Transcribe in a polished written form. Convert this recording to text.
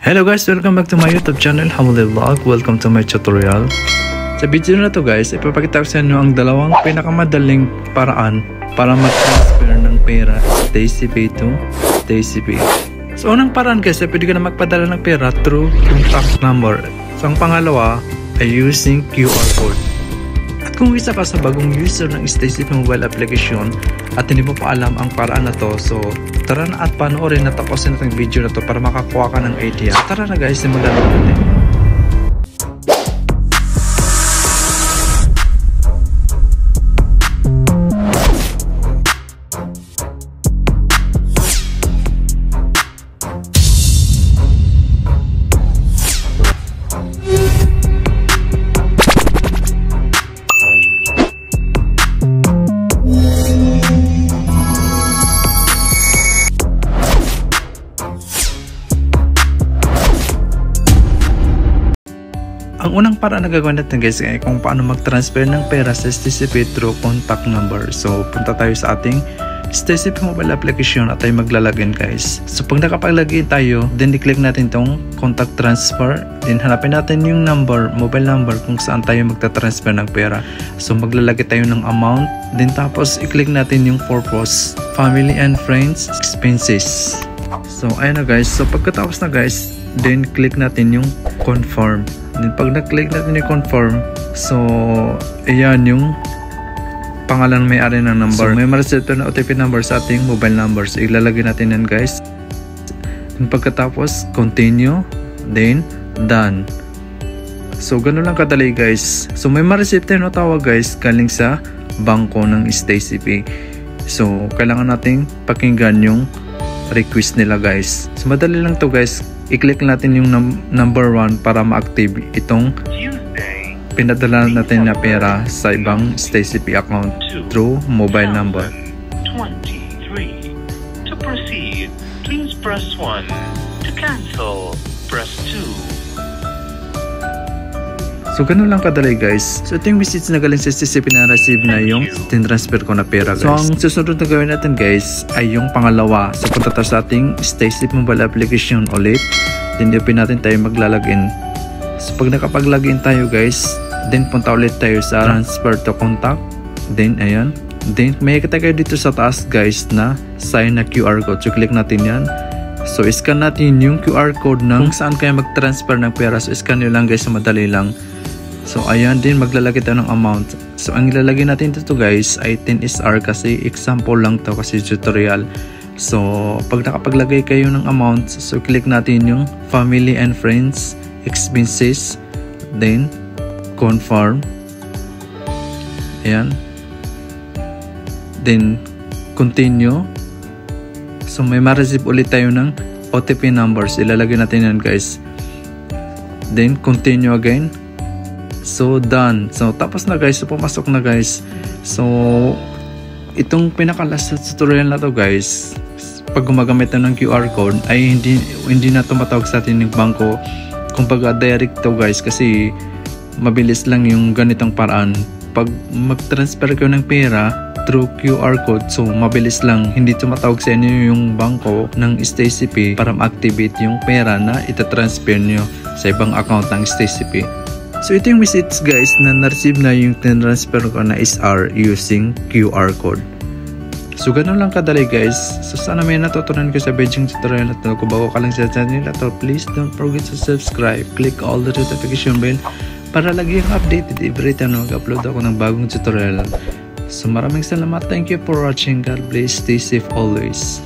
Hello guys, welcome back to my YouTube channel, Hamuli Vlog. Welcome to my tutorial. Sa video na to guys, ipapakita ko sa inyo ang dalawang pinakamadaling paraan para mag-transfer ng pera STCP to STCP. So unang paraan guys, pwede ka na magpadala ng pera through contact number. So ang pangalawa ay using QR code. At kung isa ka sa bagong user ng STCP mobile application at hindi mo pa alam ang paraan na to, so tara na at panoorin na tapusin natin ang video na to para makakuha ka ng idea. Tara na guys, simulan natin. Ang unang paraan na gagawin natin guys ay kung paano mag-transfer ng pera sa STCP through contact number. So punta tayo sa ating STCP mobile application at tayo maglalagin guys. So pag nakapag-login tayo, then i-click natin tong contact transfer. Then hanapin natin yung number, mobile number kung saan tayo magta-transfer ng pera. So maglalagay tayo ng amount. Then tapos i-click natin yung purpose, family and friends, expenses. So ayun na guys. So pagkatapos na guys, then click natin yung confirm. Then pag na-click natin yung confirm, so ayan yung pangalan may-ari ng number. So may ma-receive na OTP number sa ating mobile number. So ilalagay natin yan guys. Then pagkatapos continue, then done. So ganun lang kadali guys. So may ma-receive tayo na tawag guys galing sa bangko ng STCP. So kailangan nating pakinggan yung request nila guys. So madali lang to guys. I-click natin yung number 1 para ma-active itong pinadala natin na pera sa ibang STCP account through mobile number. 23. To proceed, please press 1. To cancel, press 2. So ganun lang kadali guys. So ito yung message na galing sa STCP na receive na yung tin-transfer ko na pera guys. So ang susunod na gawin natin guys ay yung pangalawa. So punta tayo sa ating STCP mobile application ulit. Then open natin tayo maglalagin. So pag nakapag-login tayo guys, then punta ulit tayo sa transfer to contact. Then ayan. Then may kita kayo dito sa taas guys na sign na QR code. So click natin yan. So scan natin yung QR code ng kung saan kayo mag-transfer ng pera. So scan nyo lang guys, madali lang. So ayan din, maglalagay tayo ng amount. So ang ilalagay natin dito guys ay 10 SR kasi example lang to kasi tutorial. So pag nakapaglagay kayo ng amount, so click natin yung family and friends, expenses, then confirm. Ayan. Then continue. So may ma-receive ulit tayo ng OTP numbers. Ilalagay natin yan guys. Then continue again. So done. So tapos na guys. So pumasok na guys. So itong pinaka-last tutorial na to guys, pag gumagamit na ng QR code ay hindi na tumatawag sa atin yung bangko. Kumbaga direct to guys kasi mabilis lang yung ganitong paraan. Pag mag-transfer kayo ng pera through QR code, so mabilis lang, hindi tumatawag sa inyo yung bangko ng STCP para ma-activate yung pera na itatransfer nyo sa ibang account ng STCP. So ito yung message guys na na-receive na yung transfer ko na SR using QR code. So ganun lang kadali guys. So sana may natutunan ko sa video tutorial na ito. Kung bago ka lang sa channel na ito, please don't forget to subscribe. Click all the notification bell para lagi yung updated every time na mag-upload ako ng bagong tutorial. So maraming salamat. Thank you for watching. God bless. Stay safe always.